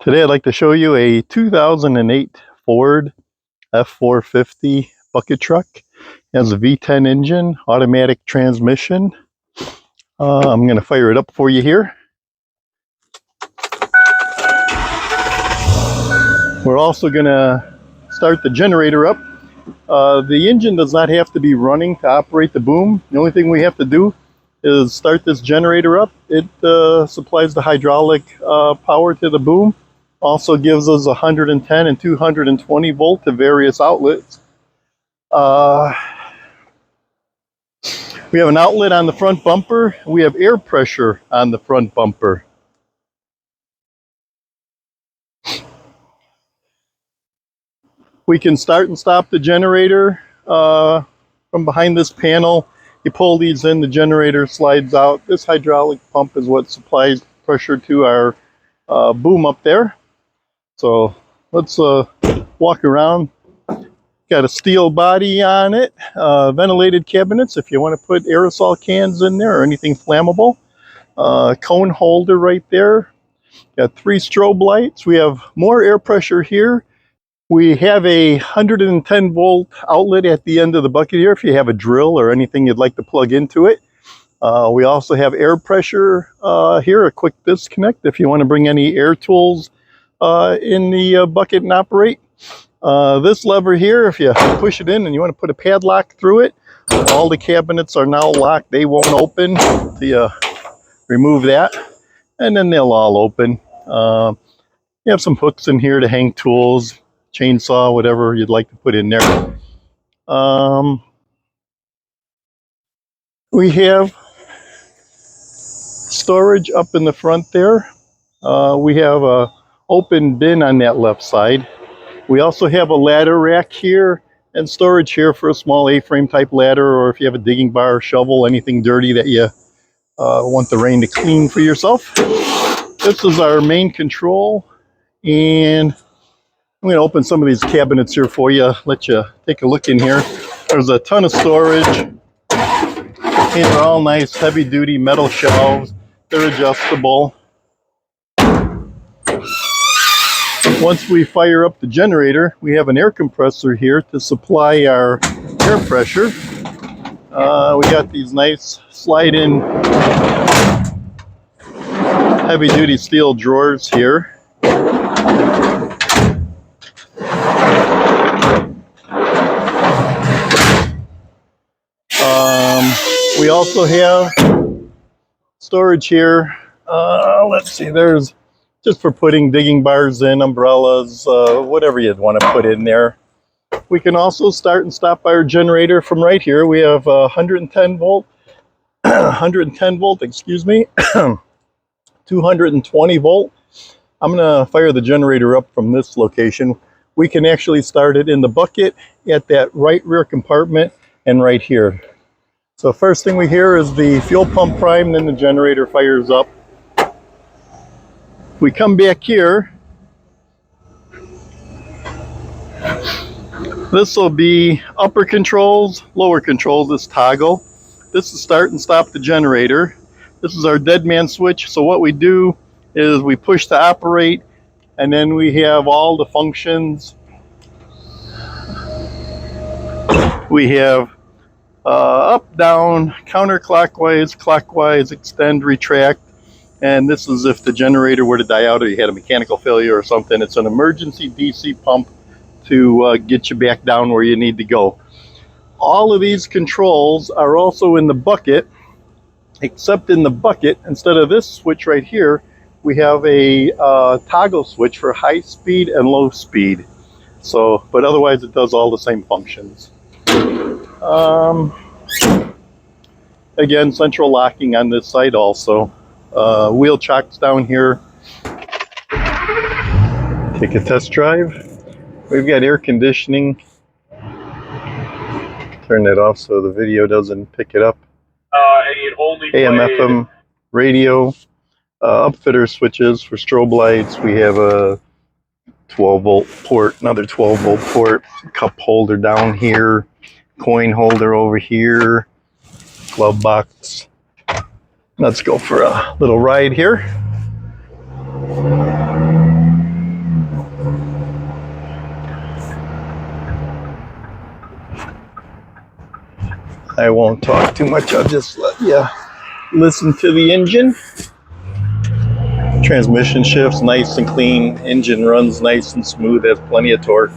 Today I'd like to show you a 2008 Ford F-450 bucket truck. It has a V10 engine, automatic transmission. I'm going to fire it up for you here. We're also going to start the generator up. The engine does not have to be running to operate the boom. The only thing we have to do is start this generator up. It supplies the hydraulic power to the boom. Also gives us 110 and 220 volt to various outlets. We have an outlet on the front bumper. We have air pressure on the front bumper. We can start and stop the generator from behind this panel. You pull these in, the generator slides out. This hydraulic pump is what supplies pressure to our boom up there. So let's walk around. Got a steel body on it, ventilated cabinets if you want to put aerosol cans in there or anything flammable. Cone holder right there. Got 3 strobe lights. We have more air pressure here. We have a 110 volt outlet at the end of the bucket here if you have a drill or anything you'd like to plug into it. We also have air pressure here, a quick disconnect if you want to bring any air tools in the bucket and operate. This lever here, if you push it in and you want to put a padlock through it, all the cabinets are now locked. They won't open till you remove that, and then they'll all open. You have some hooks in here to hang tools, chainsaw, whatever you'd like to put in there. We have storage up in the front there. We have a open bin on that left side. We also have a ladder rack here and storage here for a small A-frame type ladder, or if you have a digging bar, shovel, anything dirty that you want the rain to clean for yourself. This is our main control, and I'm going to open some of these cabinets here for you, let you take a look in here. There's a ton of storage. These are all nice heavy duty metal shelves. They're adjustable. Once we fire up the generator, we have an air compressor here to supply our air pressure. We got these nice slide-in heavy-duty steel drawers here. We also have storage here. Let's see, there's just for putting digging bars in, umbrellas, whatever you'd want to put in there. We can also start and stop our generator from right here. We have 110 volt, 110 volt, excuse me, 220 volt. I'm going to fire the generator up from this location. We can actually start it in the bucket at that right rear compartment and right here. So first thing we hear is the fuel pump prime, then the generator fires up. We come back here. This will be upper controls, lower controls, this toggle. This is start and stop the generator. This is our dead man switch. So what we do is we push to operate, and then we have all the functions. We have up, down, counterclockwise, clockwise, extend, retract. And this is if the generator were to die out or you had a mechanical failure or something. It's an emergency DC pump to get you back down where you need to go. All of these controls are also in the bucket, except in the bucket, instead of this switch right here, we have a toggle switch for high speed and low speed. So, but otherwise it does all the same functions. Again, central locking on this side also. Wheel chocks down here. Take a test drive. We've got air conditioning. Turn that off so the video doesn't pick it up. AM, FM, radio, upfitter switches for strobe lights. We have a 12 volt port, another 12 volt port, cup holder down here, coin holder over here, glove box. Let's go for a little ride here. I won't talk too much. I'll just let you listen to the engine. Transmission shifts nice and clean. Engine runs nice and smooth. Has plenty of torque.